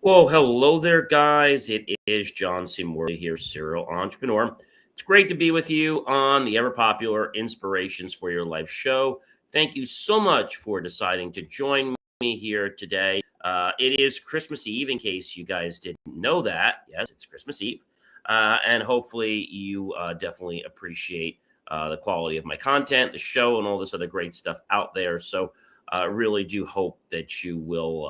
Well, hello there, guys. It is John C. Morley here, serial entrepreneur. It's great to be with you on the ever popular Inspirations for Your Life show. Thank you so much for deciding to join me here today. It is Christmas Eve, in case you guys didn't know that. Yes, it's Christmas Eve. And hopefully, you definitely appreciate the quality of my content, the show, and all this other great stuff out there. So, really do hope that you will,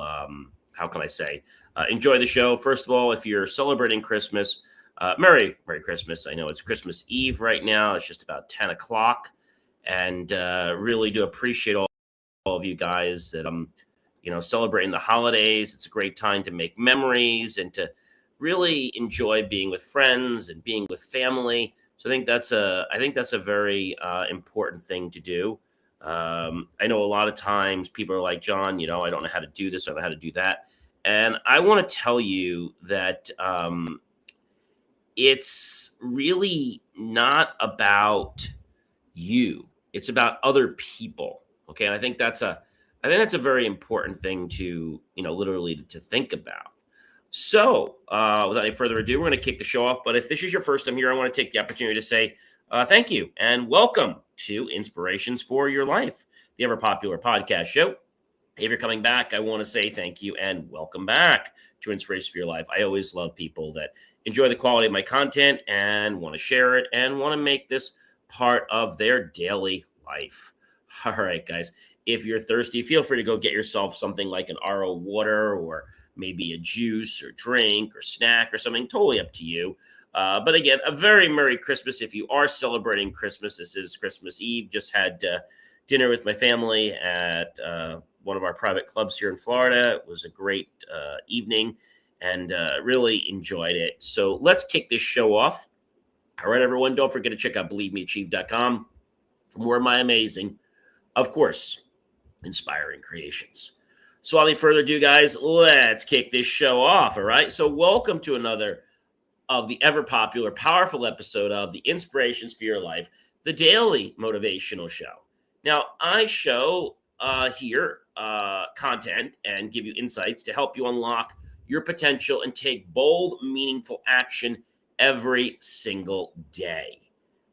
how can I say, enjoy the show. First of all, if you're celebrating Christmas, Merry Christmas. I know it's Christmas Eve right now. It's just about 10 o'clock. And really do appreciate all of you guys that celebrating the holidays. It's a great time to make memories and to really enjoy being with friends and being with family. So I think that's a very important thing to do. I know a lot of times people are like, John, I don't know how to do this, I don't know how to do that. And I want to tell you that it's really not about you. It's about other people. Okay. And I think that's a very important thing to, literally to think about. So, without any further ado, we're going to kick the show off. But if this is your first time here, I want to take the opportunity to say thank you and welcome to Inspirations for Your Life, the ever popular podcast show. If you're coming back, I want to say thank you and welcome back to Inspirations for Your Life. I always love people that enjoy the quality of my content and want to share it and want to make this part of their daily life. All right, guys. If you're thirsty, feel free to go get yourself something like an RO water or maybe a juice or drink or snack or something, totally up to you. But again, a very Merry Christmas if you are celebrating Christmas. This is Christmas Eve. Just had dinner with my family at one of our private clubs here in Florida. It was a great evening and really enjoyed it. So let's kick this show off. All right, everyone, don't forget to check out believemeachieve.com for more of my amazing, of course, inspiring creations. So without any further ado, guys, let's kick this show off. All right. So welcome to another of the ever popular, powerful episode of the Inspirations for Your Life, the daily motivational show. Now, I show here content and give you insights to help you unlock your potential and take bold, meaningful action every single day.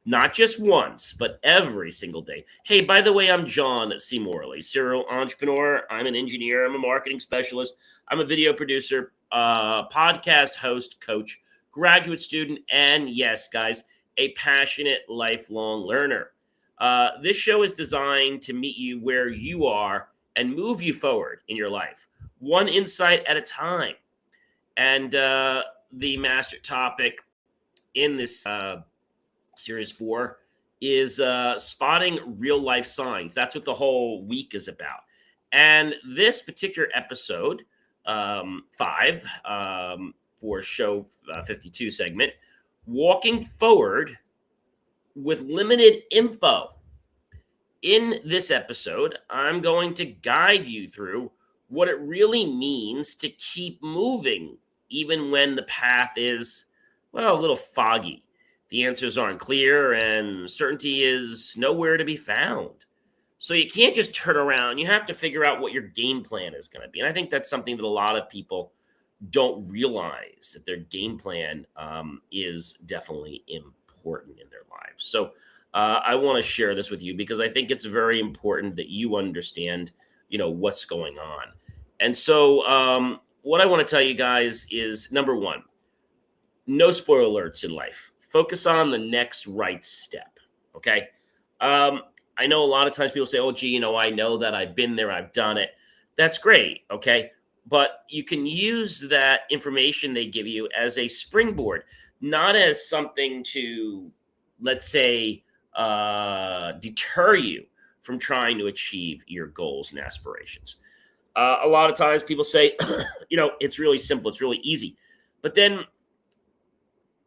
Not just once, but every single day. Hey, by the way, I'm John C. Morley, serial entrepreneur. I'm an engineer. I'm a marketing specialist. I'm a video producer, podcast host, coach, graduate student, and yes, guys, a passionate lifelong learner. This show is designed to meet you where you are and move you forward in your life, one insight at a time. And the master topic in this Series 4 is spotting real life signs. That's what the whole week is about. And this particular episode, 5, for show 52 segment, walking forward with limited info. In this episode, I'm going to guide you through what it really means to keep moving, even when the path is, well, a little foggy. The answers aren't clear and certainty is nowhere to be found. So you can't just turn around. You have to figure out what your game plan is going to be. And I think that's something that a lot of people don't realize, that their game plan is definitely important in their lives. So I want to share this with you because I think it's very important that you understand, what's going on. And so what I want to tell you guys is, number one, no spoiler alerts in life. Focus on the next right step. Okay. I know a lot of times people say, oh, gee, I know that I've been there, I've done it. That's great. Okay. But you can use that information they give you as a springboard, not as something to, let's say, deter you from trying to achieve your goals and aspirations. A lot of times people say, it's really simple, it's really easy. But then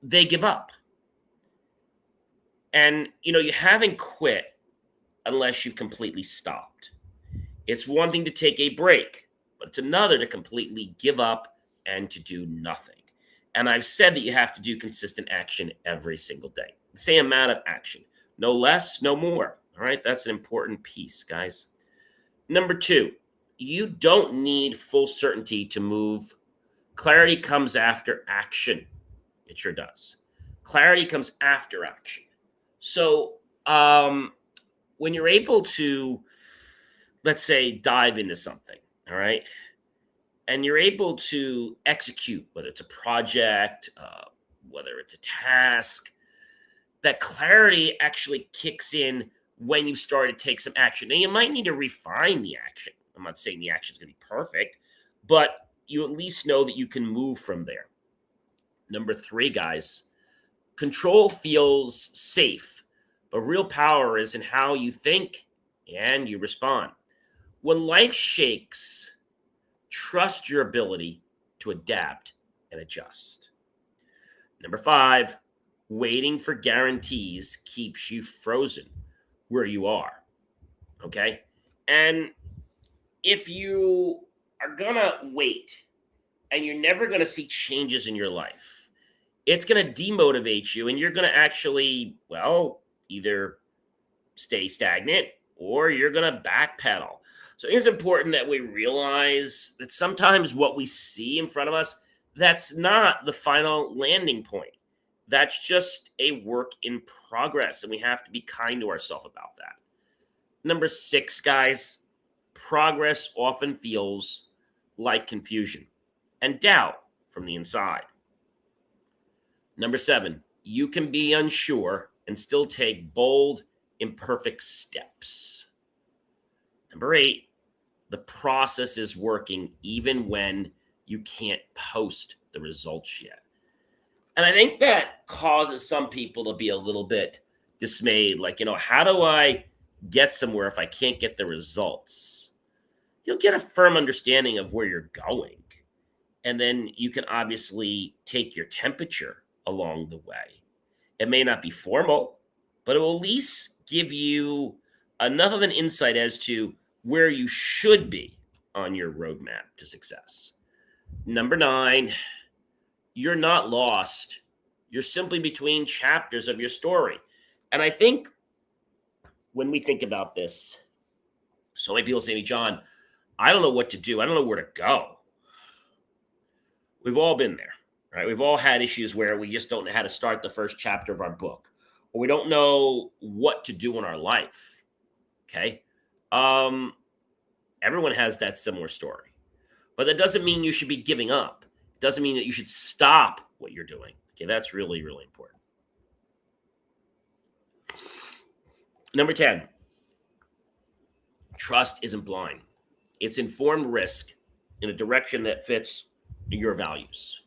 they give up. And, you haven't quit unless you've completely stopped. It's one thing to take a break, but it's another to completely give up and to do nothing. And I've said that you have to do consistent action every single day. The same amount of action, no less, no more. All right. That's an important piece, guys. Number 2, you don't need full certainty to move Clarity comes after action. It sure does. Clarity comes after action. So when you're able to, let's say, dive into something, all right, and you're able to execute, whether it's a project, whether it's a task, that clarity actually kicks in when you start to take some action. Now, you might need to refine the action. I'm not saying the action is going to be perfect, but you at least know that you can move from there. Number 3, guys, control feels safe, but real power is in how you think and you respond. When life shakes, trust your ability to adapt and adjust. Number 5, waiting for guarantees keeps you frozen where you are. Okay? And if you are going to wait and you're never going to see changes in your life, it's going to demotivate you and you're going to actually, well, either stay stagnant or you're going to backpedal. So it's important that we realize that sometimes what we see in front of us, that's not the final landing point. That's just a work in progress, and we have to be kind to ourselves about that. Number 6, guys, progress often feels like confusion and doubt from the inside. Number 7, you can be unsure and still take bold, imperfect steps. Number 8, the process is working even when you can't post the results yet. And I think that causes some people to be a little bit dismayed. Like, how do I get somewhere if I can't get the results? You'll get a firm understanding of where you're going. And then you can obviously take your temperature along the way. It may not be formal, but it will at least give you enough of an insight as to where you should be on your roadmap to success. Number 9, you're not lost. You're simply between chapters of your story. And I think when we think about this, so many people say to me, John, I don't know what to do. I don't know where to go. We've all been there, right? We've all had issues where we just don't know how to start the first chapter of our book, or we don't know what to do in our life. Okay. Everyone has that similar story, but that doesn't mean you should be giving up. It doesn't mean that you should stop what you're doing. Okay. That's really, really important. Number 10, trust isn't blind. It's informed risk in a direction that fits your values.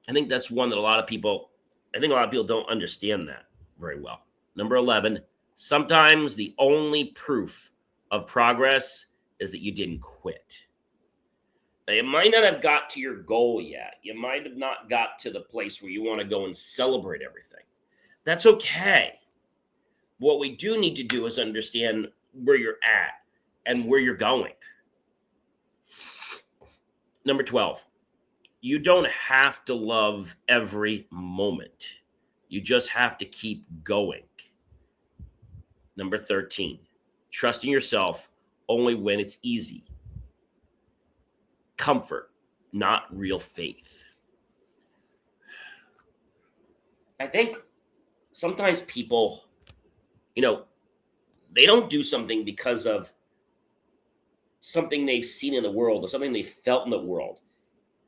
I think that's one that a lot of people don't understand that very well. Number 11, sometimes the only proof of progress is that you didn't quit. Now, you might not have got to your goal yet. You might have not got to the place where you want to go and celebrate everything. That's okay. What we do need to do is understand where you're at and where you're going. Number 12, you don't have to love every moment. You just have to keep going. Number 13, trusting yourself only when it's easy. Comfort, not real faith. I think sometimes people, they don't do something because of something they've seen in the world or something they felt in the world.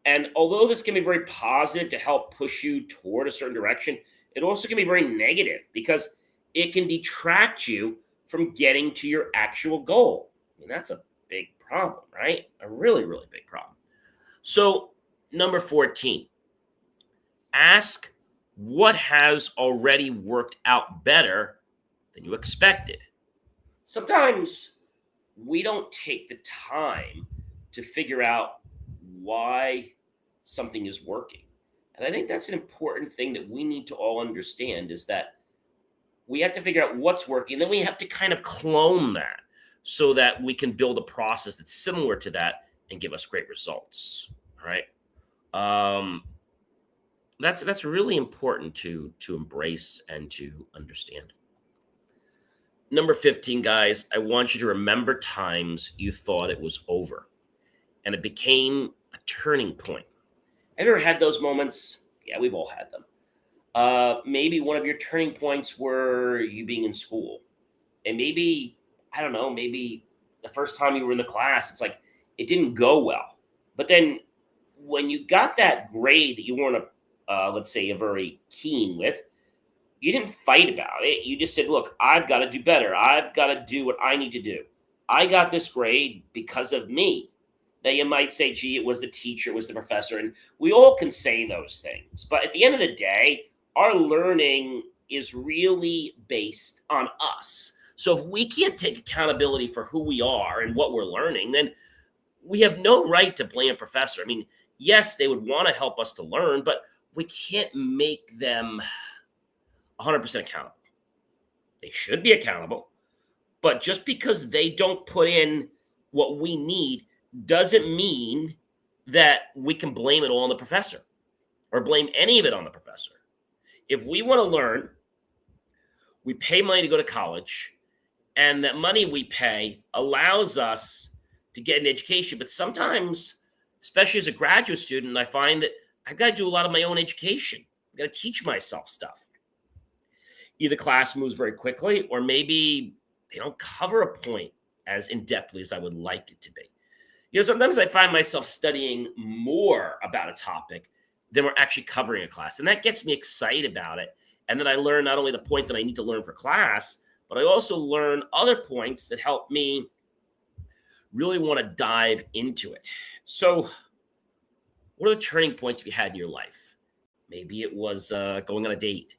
And although this can be very positive to help push you toward a certain direction, it also can be very negative because it can detract you from getting to your actual goal. And that's a big problem, right? A really, really big problem. So, number 14, ask what has already worked out better than you expected. Sometimes we don't take the time to figure out why something is working. And I think that's an important thing that we need to all understand is that we have to figure out what's working. Then we have to kind of clone that so that we can build a process that's similar to that and give us great results. All right. That's really important to embrace and to understand. Number 15, guys, I want you to remember times you thought it was over. and it became a turning point. Have you ever had those moments? Yeah, we've all had them. Maybe one of your turning points were you being in school. And maybe, I don't know, maybe the first time you were in the class, it's like it didn't go well. But then when you got that grade that you weren't, let's say, a very keen with, you didn't fight about it. You just said, look, I've got to do better. I've got to do what I need to do. I got this grade because of me. Now, you might say, gee, it was the teacher, it was the professor. And we all can say those things. But at the end of the day, our learning is really based on us. So if we can't take accountability for who we are and what we're learning, then we have no right to blame a professor. I mean, yes, they would want to help us to learn, but we can't make them 100% accountable. They should be accountable, but just because they don't put in what we need doesn't mean that we can blame it all on the professor or blame any of it on the professor. If we want to learn, we pay money to go to college, and that money we pay allows us to get an education. But sometimes, especially as a graduate student, I find that I've got to do a lot of my own education. I've got to teach myself stuff. Either class moves very quickly, or maybe they don't cover a point as in-depthly as I would like it to be. Sometimes I find myself studying more about a topic than we're actually covering a class. And that gets me excited about it. And then I learn not only the point that I need to learn for class, but I also learn other points that help me really want to dive into it. So what are the turning points you had in your life? Maybe it was going on a date,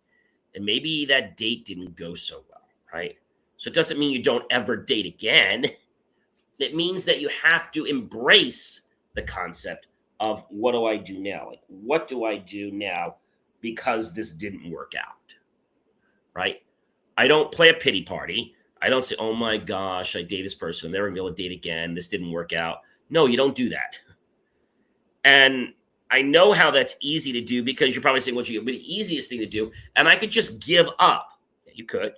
and maybe that date didn't go so well, right? So it doesn't mean you don't ever date again. It means that you have to embrace the concept of what do I do now? Like, what do I do now because this didn't work out, right? I don't play a pity party. I don't say, oh my gosh, I dated this person. I'm never going to be able to date again. This didn't work out. No, you don't do that. And I know how that's easy to do because you're probably saying what you, but the easiest thing to do, and I could just give up. Yeah, you could.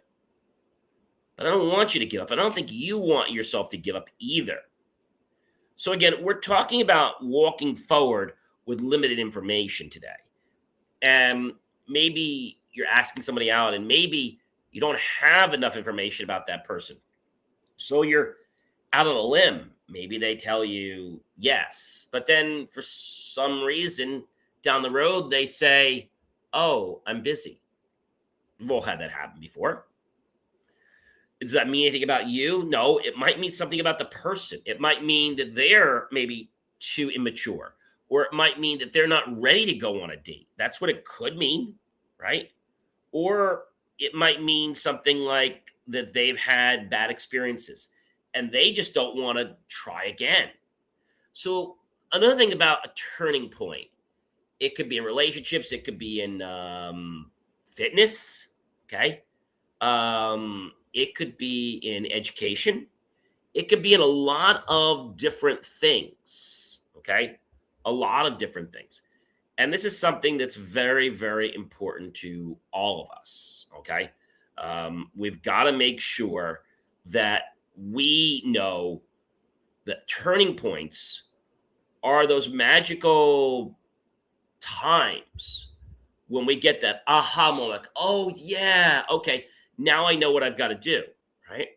But I don't want you to give up. I don't think you want yourself to give up either. So again, we're talking about walking forward with limited information today. And maybe you're asking somebody out and maybe you don't have enough information about that person. So you're out on a limb. Maybe they tell you yes, but then for some reason down the road, they say, oh, I'm busy. We've all had that happen before. Does that mean anything about you? No, it might mean something about the person. It might mean that they're maybe too immature, or it might mean that they're not ready to go on a date. That's what it could mean, right? Or it might mean something like that they've had bad experiences and they just don't want to try again. So another thing about a turning point, it could be in relationships, it could be in fitness, okay? It could be in education. It could be in a lot of different things, okay? A lot of different things. And this is something that's very, very important to all of us, okay? We've got to make sure that we know that turning points are those magical times when we get that aha moment. Like, oh, yeah, okay, now I know what I've got to do, right?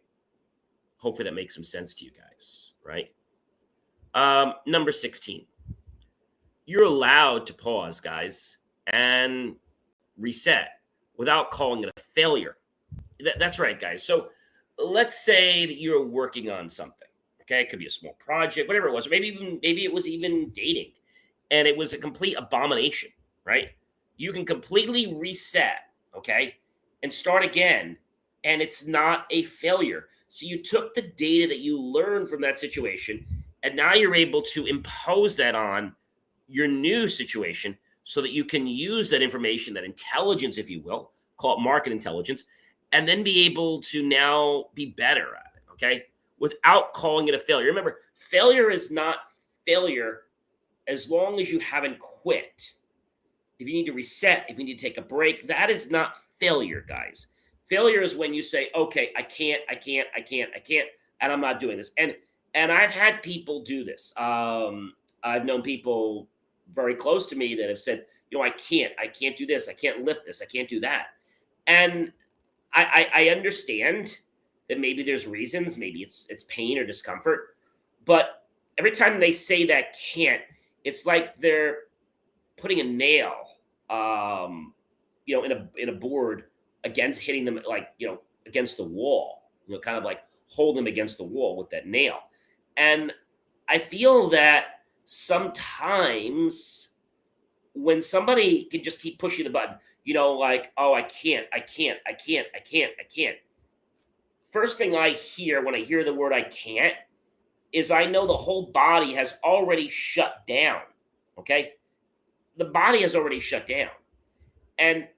Hopefully that makes some sense to you guys, right? Number 16. You're allowed to pause, guys, and reset without calling it a failure. That's right, guys. So let's say that you're working on something. Okay, it could be a small project, whatever it was, or maybe it was even dating, and it was a complete abomination, right? You can completely reset, okay, and start again, and it's not a failure. So you took the data that you learned from that situation, and now you're able to impose that on your new situation so that you can use that information, that intelligence, if you will, call it market intelligence, and then be able to now be better at it, okay? Without calling it a failure. Remember, failure is not failure as long as you haven't quit. If you need to reset, if you need to take a break, that is not failure, guys. Failure is when you say, okay, I can't, and I'm not doing this. And And I've had people do this. I've known people very close to me that have said, I can't do this, I can't lift this, I can't do that. And I understand that maybe there's reasons, maybe it's pain or discomfort, but every time they say that can't, it's like they're putting a nail, in a board against hitting them, like, against the wall, kind of like hold them against the wall with that nail. And I feel that sometimes when somebody can just keep pushing the button, like, oh, I can't, I can't, I can't, I can't, I can't. First thing I hear when I hear the word I can't is I know the whole body has already shut down. Okay. The body has already shut down. And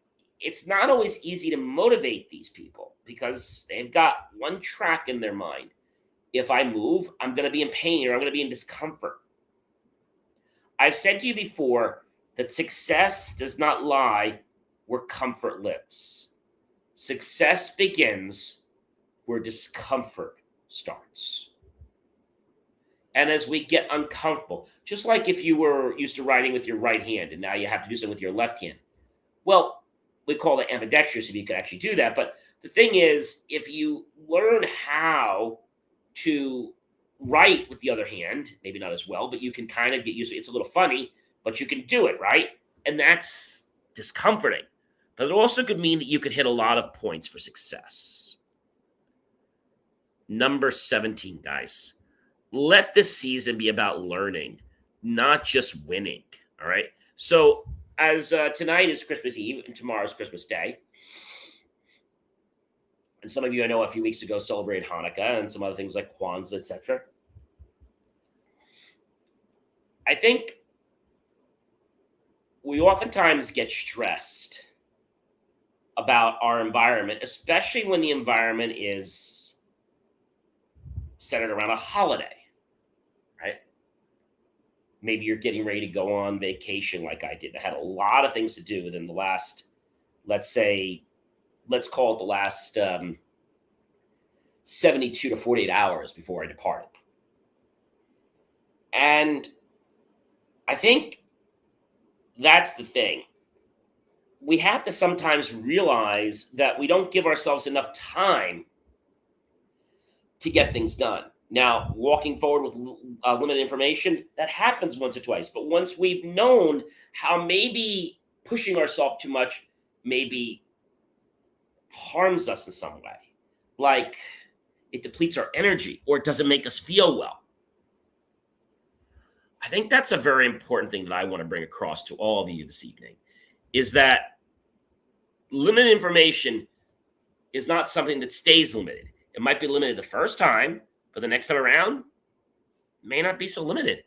it's not always easy to motivate these people because they've got one track in their mind. If I move, I'm going to be in pain or I'm going to be in discomfort. I've said to you before that success does not lie where comfort lives. Success begins where discomfort starts. And as we get uncomfortable, just like if you were used to writing with your right hand and now you have to do something with your left hand. Well, we call it ambidextrous if you could actually do that. But the thing is, if you learn how to write with the other hand, maybe not as well, but you can kind of get used to it. It's a little funny, but you can do it, right? And that's discomforting. But it also could mean that you could hit a lot of points for success. Number 17, guys. Let this season be about learning, not just winning, all right? So as tonight is Christmas Eve and tomorrow's Christmas Day, and some of you I know a few weeks ago celebrated Hanukkah and some other things like Kwanzaa, etc. I think we oftentimes get stressed about our environment, especially when the environment is centered around a holiday, right? Maybe you're getting ready to go on vacation like I did. I had a lot of things to do within the last, let's call it the last 72 to 48 hours before I departed. And I think that's the thing. We have to sometimes realize that we don't give ourselves enough time to get things done. Now, walking forward with limited information, that happens once or twice. But once we've known how maybe pushing ourselves too much maybe harms us in some way, like it depletes our energy or it doesn't make us feel well. I think that's a very important thing that I want to bring across to all of you this evening, is that limited information is not something that stays limited. It might be limited the first time, but the next time around, it may not be so limited.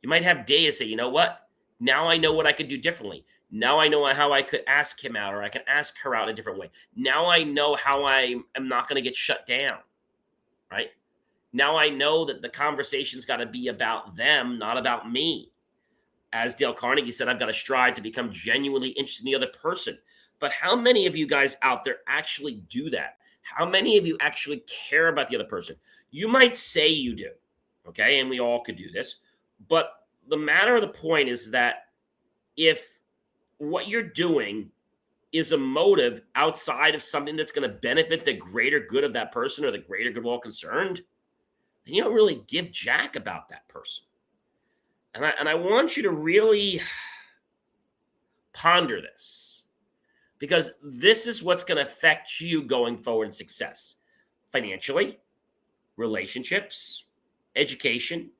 You might have days say, you know what? Now I know what I could do differently. Now I know how I could ask him out or I can ask her out in a different way. Now I know how I am not going to get shut down, right? Now I know that the conversation's got to be about them, not about me. As Dale Carnegie said, I've got to strive to become genuinely interested in the other person. But how many of you guys out there actually do that? How many of you actually care about the other person? You might say you do, okay? And we all could do this. But the matter of the point is that if what you're doing is a motive outside of something that's going to benefit the greater good of that person or the greater good of all concerned, then you don't really give jack about that person. And I want you to really ponder this, because this is what's going to affect you going forward in success. Financially, relationships, education,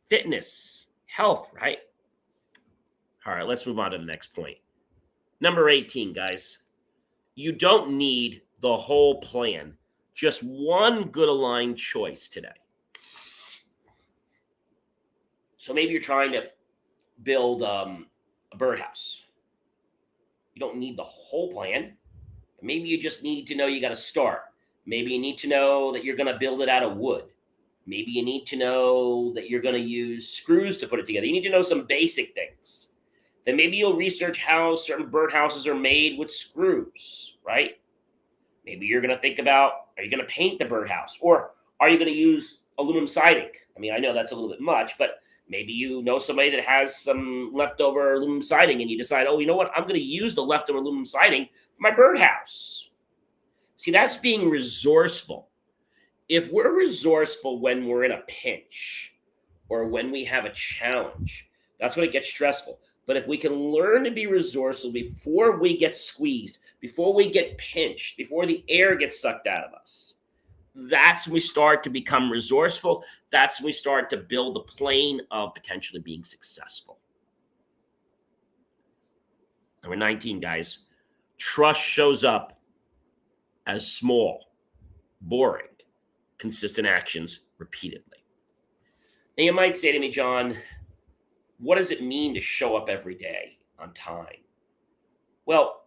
fitness, health, right? All right, let's move on to the next point. Number 18, guys. You don't need the whole plan. Just one good aligned choice today. So maybe you're trying to build a birdhouse. You don't need the whole plan. Maybe you just need to know you got to start. Maybe you need to know that you're going to build it out of wood. Maybe you need to know that you're going to use screws to put it together. You need to know some basic things. Then maybe you'll research how certain birdhouses are made with screws, right? Maybe you're going to think about, are you going to paint the birdhouse? Or are you going to use aluminum siding? I mean, I know that's a little bit much, but maybe you know somebody that has some leftover aluminum siding and you decide, oh, you know what? I'm going to use the leftover aluminum siding for my birdhouse. See, that's being resourceful. If we're resourceful when we're in a pinch or when we have a challenge, that's when it gets stressful. But if we can learn to be resourceful before we get squeezed, before we get pinched, before the air gets sucked out of us, that's when we start to become resourceful. That's when we start to build the plane of potentially being successful. Number 19, guys, trust shows up as small, boring, consistent actions repeatedly. Now you might say to me, John, what does it mean to show up every day on time? Well,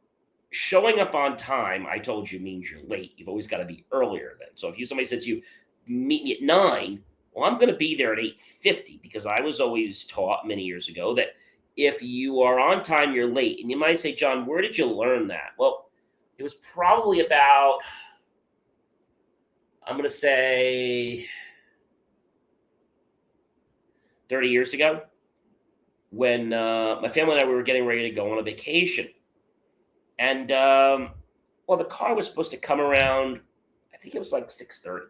showing up on time, I told you, means you're late. You've always got to be earlier then. So if somebody said to you, meet me at 9, well, I'm going to be there at 8:50 because I was always taught many years ago that if you are on time, you're late. And you might say, John, where did you learn that? Well, it was probably about, I'm going to say 30 years ago when my family and I, we were getting ready to go on a vacation. And, well, the car was supposed to come around, I think it was like 6:30.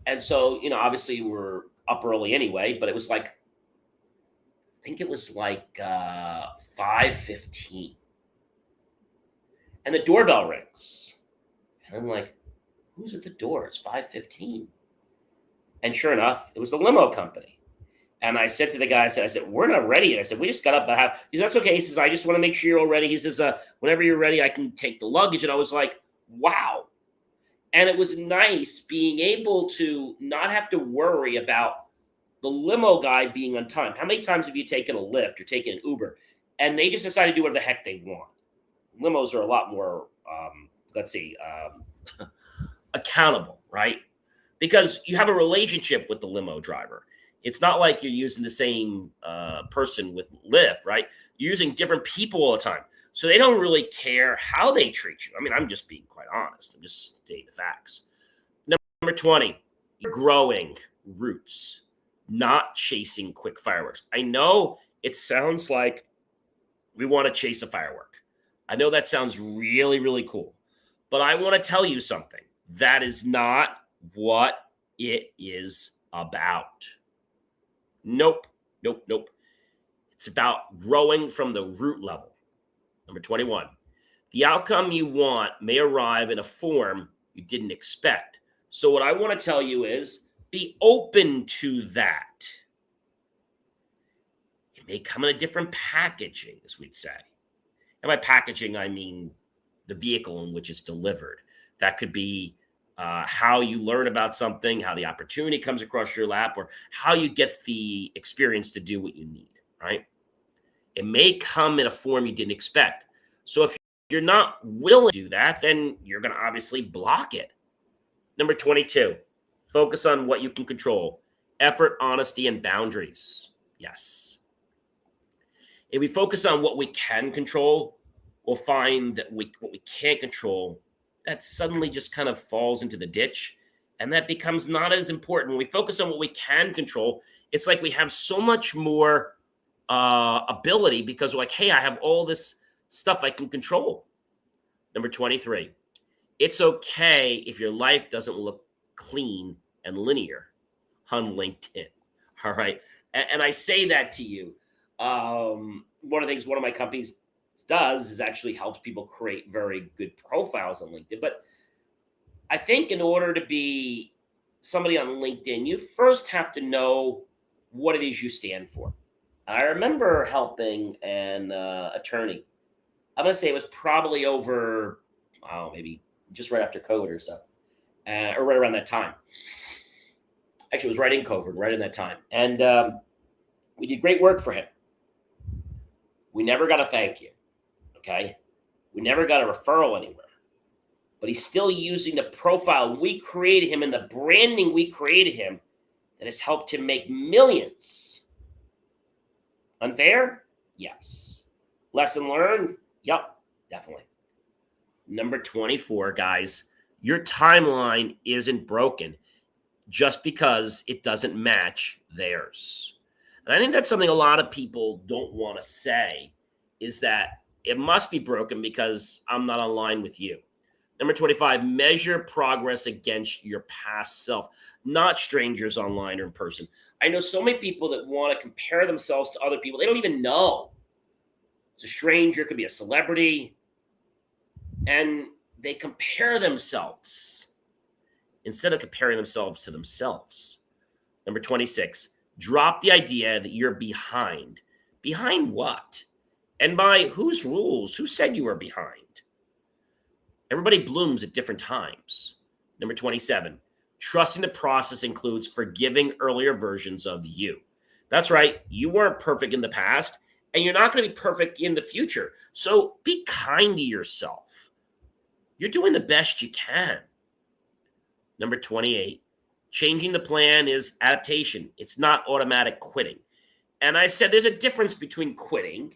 And so, obviously we're up early anyway, but it was like, I think it was like 5:15. And the doorbell rings. And I'm like, who's at the door? It's 5:15. And sure enough, it was the limo company. And I said to the guy, I said, we're not ready yet. I said, we just got up. He said, that's okay. He says, I just want to make sure you're all ready. He says, whenever you're ready, I can take the luggage. And I was like, wow. And it was nice being able to not have to worry about the limo guy being on time. How many times have you taken a Lyft or taken an Uber and they just decide to do whatever the heck they want? Limos are a lot more, accountable, right? Because you have a relationship with the limo driver. It's not like you're using the same person with Lyft, right? You're using different people all the time. So they don't really care how they treat you. I mean, I'm just being quite honest. I'm just stating the facts. Number 20, growing roots, not chasing quick fireworks. I know it sounds like we want to chase a firework. I know that sounds really, really cool. But I want to tell you something. That is not what it is about. Nope. It's about growing from the root level. Number 21, the outcome you want may arrive in a form you didn't expect. So what I want to tell you is be open to that. It may come in a different packaging, as we'd say. And by packaging, I mean the vehicle in which it's delivered. That could be how you learn about something, how the opportunity comes across your lap, or how you get the experience to do what you need, right? It may come in a form you didn't expect. So if you're not willing to do that, then you're going to obviously block it. Number 22, focus on what you can control. Effort, honesty, and boundaries. Yes. If we focus on what we can control, we'll find that what we can't control, that suddenly just kind of falls into the ditch. And that becomes not as important. When we focus on what we can control, it's like we have so much more ability because we're like, hey, I have all this stuff I can control. Number 23, it's okay if your life doesn't look clean and linear on LinkedIn. All right. And I say that to you. One of the things one of my companies does is actually helps people create very good profiles on LinkedIn. But I think in order to be somebody on LinkedIn, you first have to know what it is you stand for. I remember helping an attorney. I'm going to say it was probably over, maybe just right after COVID or so, or right around that time. Actually, it was right in COVID, right in that time. And we did great work for him. We never got a thank you. Okay. We never got a referral anywhere, but he's still using the profile we created him and the branding we created him that has helped him make millions. Unfair? Yes. Lesson learned? Yep, definitely. Number 24, guys, your timeline isn't broken. just because it doesn't match theirs. And I think that's something a lot of people don't want to say, is that it must be broken because I'm not online with you. Number 25, measure progress against your past self, not strangers online or in person. I know so many people that want to compare themselves to other people they don't even know. It's a stranger, it could be a celebrity, and they compare themselves instead of comparing themselves to themselves. Number 26, drop the idea that you're behind. Behind what? And by whose rules? Who said you were behind? Everybody blooms at different times. Number 27, trusting the process includes forgiving earlier versions of you. That's right, you weren't perfect in the past, and you're not going to be perfect in the future. So be kind to yourself. You're doing the best you can. Number 28, changing the plan is adaptation. It's not automatic quitting. And I said there's a difference between quitting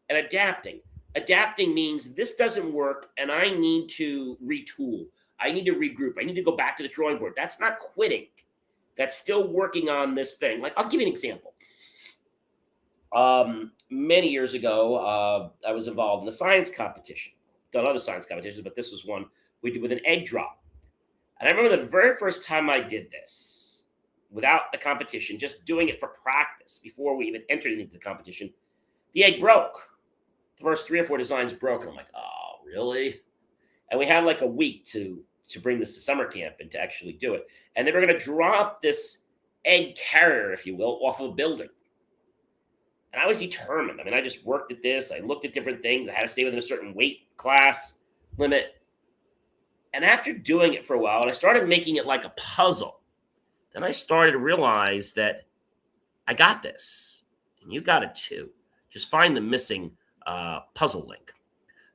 and adapting. Adapting means this doesn't work and I need to retool. I need to regroup. I need to go back to the drawing board. That's not quitting. That's still working on this thing. Like, I'll give you an example. Many years ago, I was involved in a science competition. Done other science competitions, but this was one we did with an egg drop. And I remember the very first time I did this without the competition, just doing it for practice before we even entered into the competition, the egg broke. The first 3 or 4 designs broke. And I'm like, oh, really? And we had like a week to bring this to summer camp and to actually do it. And they were going to drop this egg carrier, if you will, off of a building. And I was determined. I mean, I just worked at this. I looked at different things. I had to stay within a certain weight class limit. And after doing it for a while, and I started making it like a puzzle, then I started to realize that I got this. And you got it too. Just find the missing puzzle link.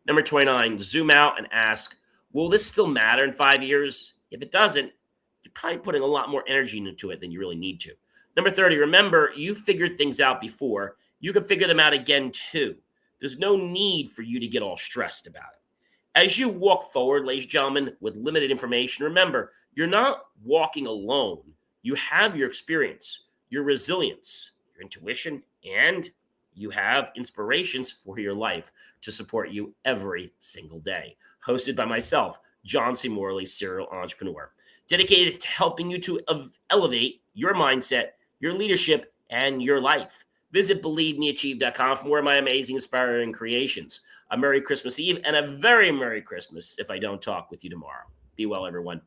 Number 29, zoom out and ask, will this still matter in 5 years? If it doesn't, you're probably putting a lot more energy into it than you really need to. Number 30, remember, you figured things out before. You can figure them out again too. There's no need for you to get all stressed about it. As you walk forward, ladies and gentlemen, with limited information, remember, you're not walking alone. You have your experience, your resilience, your intuition, and you have inspirations for your life to support you every single day. Hosted by myself, John C. Morley, serial entrepreneur, dedicated to helping you to elevate your mindset, your leadership, and your life. Visit BelieveMeAchieve.com for more of my amazing, inspiring creations. A Merry Christmas Eve and a very Merry Christmas if I don't talk with you tomorrow. Be well, everyone.